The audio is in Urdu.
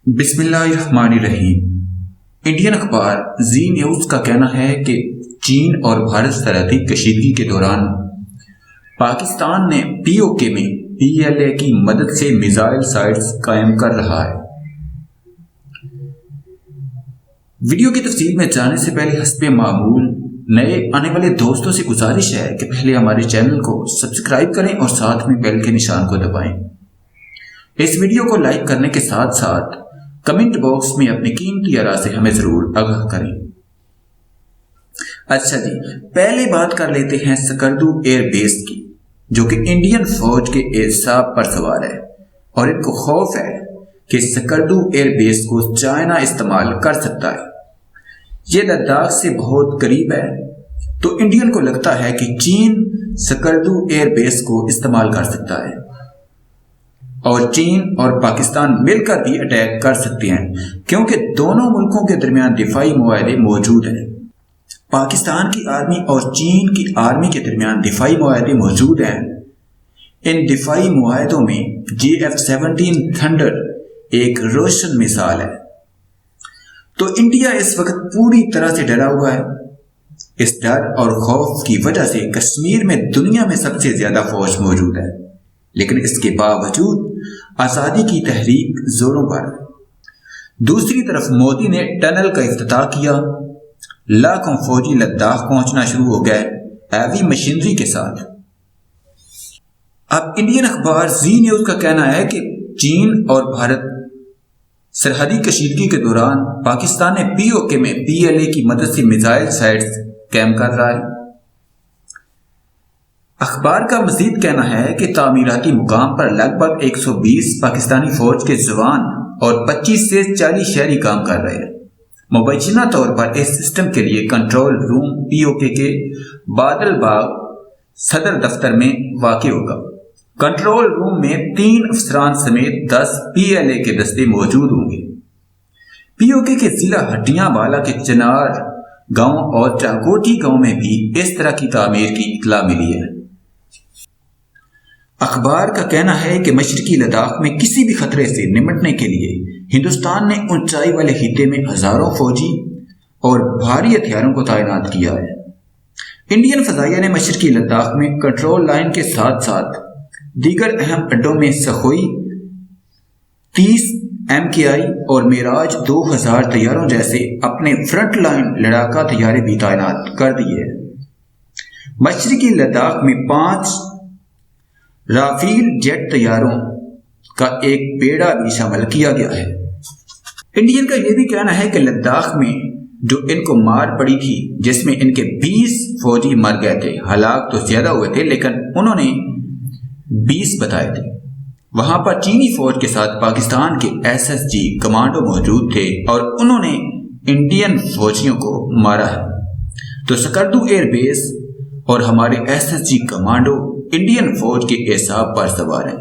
بسم اللہ الرحمن الرحیم۔ انڈین اخبار زی نیوز کا کہنا ہے کہ چین اور بھارت سرحدی کشیدگی کے دوران پاکستان نے پی او کے میں پی ایل اے کی مدد سے میزائل سائٹس قائم کر رہا ہے۔ ویڈیو کی تفصیل میں جانے سے پہلے حسب معمول نئے آنے والے دوستوں سے گزارش ہے کہ پہلے ہمارے چینل کو سبسکرائب کریں اور ساتھ میں بیل کے نشان کو دبائیں۔ اس ویڈیو کو لائک کرنے کے ساتھ ساتھ کمنٹ باکس میں اپنی قیمتی آراء سے ہمیں ضرور آگاہ کریں۔ اچھا جی، پہلے بات کر لیتے ہیں سکردو ایئر بیس کی، جو کہ انڈین فوج کے اعصاب پر سوار ہے اور ان کو خوف ہے کہ سکردو ایئر بیس کو چائنا استعمال کر سکتا ہے۔ یہ لداخ سے بہت قریب ہے، تو انڈین کو لگتا ہے کہ چین سکردو ایئر بیس کو استعمال کر سکتا ہے اور چین اور پاکستان مل کر بھی اٹیک کر سکتے ہیں، کیونکہ دونوں ملکوں کے درمیان دفاعی معاہدے موجود ہیں۔ پاکستان کی آرمی اور چین کی آرمی کے درمیان دفاعی معاہدے موجود ہیں۔ ان دفاعی معاہدوں میں JF-17 تھنڈر ایک روشن مثال ہے۔ تو انڈیا اس وقت پوری طرح سے ڈرا ہوا ہے۔ اس ڈر اور خوف کی وجہ سے کشمیر میں دنیا میں سب سے زیادہ فوج موجود ہے، لیکن اس کے باوجود آزادی کی تحریک زوروں پر ہے۔ دوسری طرف مودی نے ٹنل کا افتتاح کیا، لاکھوں فوجی لداخ پہنچنا شروع ہو گئے ہیوی مشینری کے ساتھ۔ اب انڈین اخبار زی نیوز کا کہنا ہے کہ چین اور بھارت سرحدی کشیدگی کے دوران پاکستان نے پی او کے میں پی ایل اے کی مدد سے میزائل سائٹس قائم کر رہا ہے۔ اخبار کا مزید کہنا ہے کہ تعمیراتی مقام پر لگ بھگ 120 پاکستانی فوج کے جوان اور 25 سے 40 شہری کام کر رہے ہیں۔ مبینہ طور پر اس سسٹم کے لیے کنٹرول روم پی او کے بادل باغ صدر دفتر میں واقع ہوگا۔ کنٹرول روم میں 3 افسران سمیت 10 پی ایل اے کے دستے موجود ہوں گے۔ پی او کے ضلع ہٹیاں والا کے چنار گاؤں اور چاکوٹی گاؤں میں بھی اس طرح کی تعمیر کی اطلاع ملی ہے۔ اخبار کا کہنا ہے کہ مشرقی لداخ میں کسی بھی خطرے سے نمٹنے کے لیے ہندوستان نے اونچائی والے خطے میں ہزاروں فوجی اور بھاری ہتھیاروں کو تعینات کیا ہے۔ انڈین فضائیہ نے مشرقی لداخ میں کنٹرول لائن کے ساتھ ساتھ دیگر اہم اڈوں میں سخوئی 30 MKI اور میراج 2000 طیاروں جیسے اپنے فرنٹ لائن لڑاکا طیارے بھی تعینات کر دیے ہیں۔ مشرقی لداخ میں 5 رافیل جیٹ طیاروں کا ایک بیڑا بھی شامل کیا گیا ہے۔ انڈین کا یہ بھی کہنا ہے کہ لداخ میں جو ان کو مار پڑی تھی، جس میں ان کے 20 فوجی مر گئے تھے، ہلاک تو زیادہ ہوئے تھے لیکن انہوں نے 20 بتائے تھے، وہاں پر چینی فوج کے ساتھ پاکستان کے SSG کمانڈو موجود تھے اور انہوں نے انڈین فوجیوں کو مارا ہے۔ تو سکردو ایئر بیس اور ہمارے SSG کمانڈو انڈین فوج کے اعصاب پر سوار ہیں۔